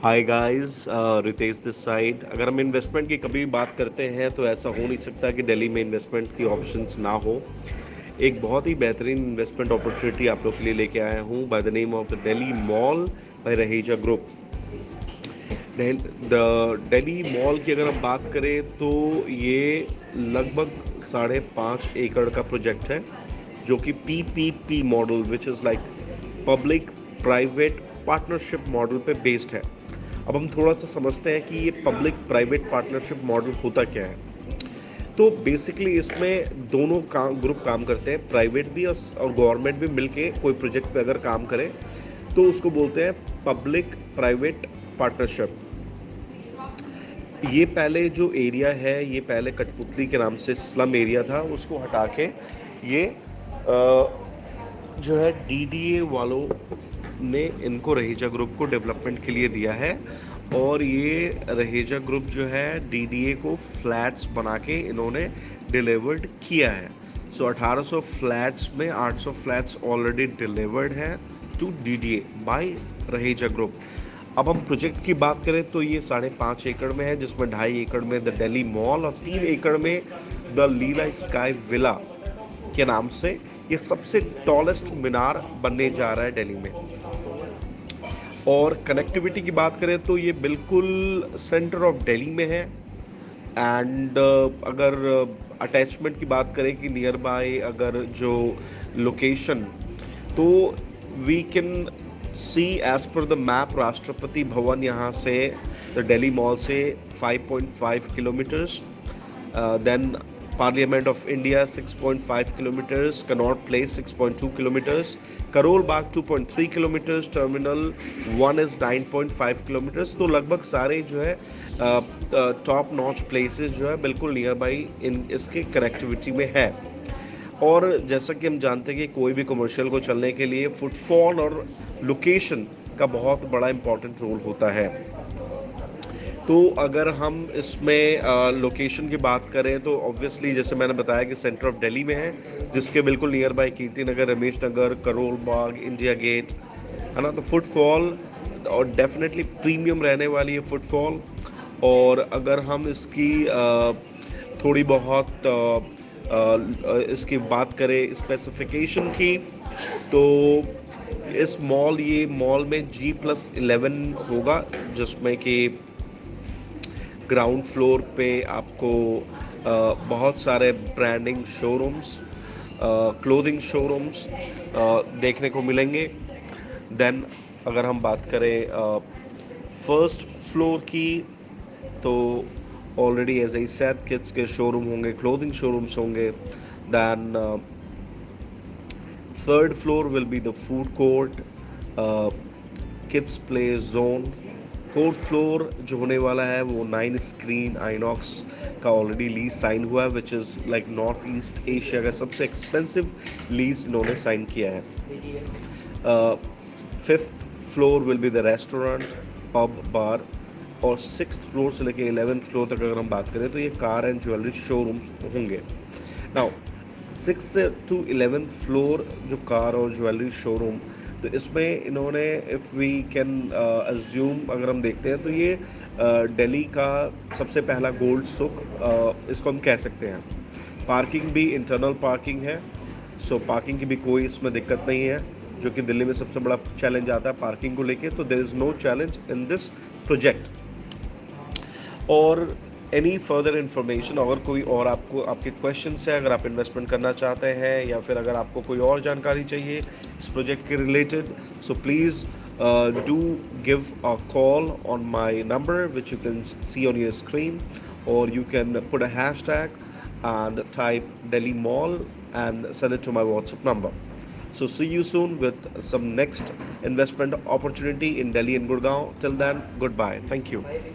Hi guys, Ritesh this side. अगर हम investment की कभी भी बात करते हैं तो ऐसा हो नहीं सकता कि दिल्ली में इन्वेस्टमेंट की ऑप्शंस ना हो। एक बहुत ही बेहतरीन इन्वेस्टमेंट अपॉर्चुनिटी आप लोग के लिए लेके आया हूँ by the name of the Delhi mall by Raheja group. Delhi mall की अगर हम बात करें तो ये लगभग 5.5 एकड़ का प्रोजेक्ट है, जो कि PPP model which is like public private partnership model पे बेस्ड है। अब हम थोड़ा सा समझते हैं कि ये पब्लिक प्राइवेट पार्टनरशिप मॉडल होता क्या है। तो बेसिकली इसमें दोनों ग्रुप काम करते हैं, प्राइवेट भी और गवर्नमेंट भी मिलके कोई प्रोजेक्ट पे अगर काम करें तो उसको बोलते हैं पब्लिक प्राइवेट पार्टनरशिप। ये पहले जो एरिया है, ये पहले कठपुतली के नाम से स्लम एरिया था, उसको हटा के ये जो है DDA वालों ने इनको रहेजा ग्रुप को डेवलपमेंट के लिए दिया है। और ये रहेजा ग्रुप जो है DDA को फ्लैट्स बना के इन्होंने डिलीवर्ड किया है। सो 1800 फ्लैट्स में 800 फ्लैट्स ऑलरेडी डिलीवर्ड है to DDA by Raheja group. अब हम प्रोजेक्ट की बात करें तो ये 5.5 एकड़ में है, जिसमें 2.5 एकड़ में द दिल्ली मॉल और 3 एकड़ में द लीला स्काई विला के नाम से ये सबसे टॉलेस्ट मीनार बनने जा रहा है दिल्ली में। और कनेक्टिविटी की बात करें तो ये बिल्कुल सेंटर ऑफ दिल्ली में है। एंड अगर अटैचमेंट की बात करें कि नियर बाय अगर जो लोकेशन, तो we can see as per the map Rashtrapati Bhavan यहाँ से द दिल्ली मॉल से 5.5 kilometres, then parliament of India 6.5 kilometres, Connaught Place 6.2 kilometres, Karol Bagh 2.3 kilometres, terminal 1 is 9.5 kilometres. तो लगभग सारे जो है टॉप नॉच प्लेसेस जो है बिल्कुल नियर बाई इन इसके कनेक्टिविटी में है। और जैसा कि हम जानते हैं कि कोई भी कमर्शियल को चलने के लिए फुटफॉल और लोकेशन का बहुत बड़ा इंपॉर्टेंट रोल होता है। तो अगर हम इसमें लोकेशन की बात करें तो ऑब्वियसली जैसे मैंने बताया कि सेंटर ऑफ दिल्ली में है, जिसके बिल्कुल near by Kirti Nagar, Ramesh Nagar, Karol Bagh, India Gate है ना। तो फुटफॉल और डेफिनेटली प्रीमियम रहने वाली है फुटफॉल। और अगर हम इसकी थोड़ी बहुत इसकी बात करें स्पेसिफिकेशन की, तो इस ये मॉल में G+11 होगा, जिसमें कि ग्राउंड फ्लोर पे आपको बहुत सारे ब्रांडिंग शोरूम्स, क्लोथिंग शोरूम्स देखने को मिलेंगे। देन अगर हम बात करें फर्स्ट फ्लोर की, तो already as I said kids के शोरूम होंगे, क्लोथिंग शोरूम्स होंगे। Then third floor will be the food court, kids play zone. Fourth floor जो होने वाला है वो 9 स्क्रीन आइनॉक्स का ऑलरेडी लीज साइन हुआ है, which is like north east Asia का सबसे एक्सपेंसिव लीज इन्होंने साइन किया है। Fifth floor will be the restaurant, pub, bar. और 6th फ्लोर से लेकर 11th फ्लोर तक अगर हम बात करें तो ये कार एंड ज्वेलरी शोरूम्स होंगे। Now 6th to 11th floor जो कार और ज्वेलरी शोरूम, तो इसमें इन्होंने इफ़ वी कैन अज्यूम, अगर हम देखते हैं तो ये दिल्ली का सबसे पहला गोल्ड सुक इसको हम कह सकते हैं। पार्किंग भी इंटरनल पार्किंग है, सो पार्किंग की भी कोई इसमें दिक्कत नहीं है, जो कि दिल्ली में सबसे बड़ा चैलेंज आता है पार्किंग को लेके। तो there is no challenge in this project. और एनी फर्दर इन्फॉर्मेशन, अगर कोई और आपको आपके क्वेश्चन है, अगर आप इन्वेस्टमेंट करना चाहते हैं या फिर अगर आपको कोई और जानकारी चाहिए इस प्रोजेक्ट के related, so please do give a call on my number which you can see on your screen, और you can put a hashtag and type Delhi Mall and send it to my WhatsApp number. So see you soon with some next investment opportunity in Delhi and Gurgaon. Till then, goodbye. Thank you.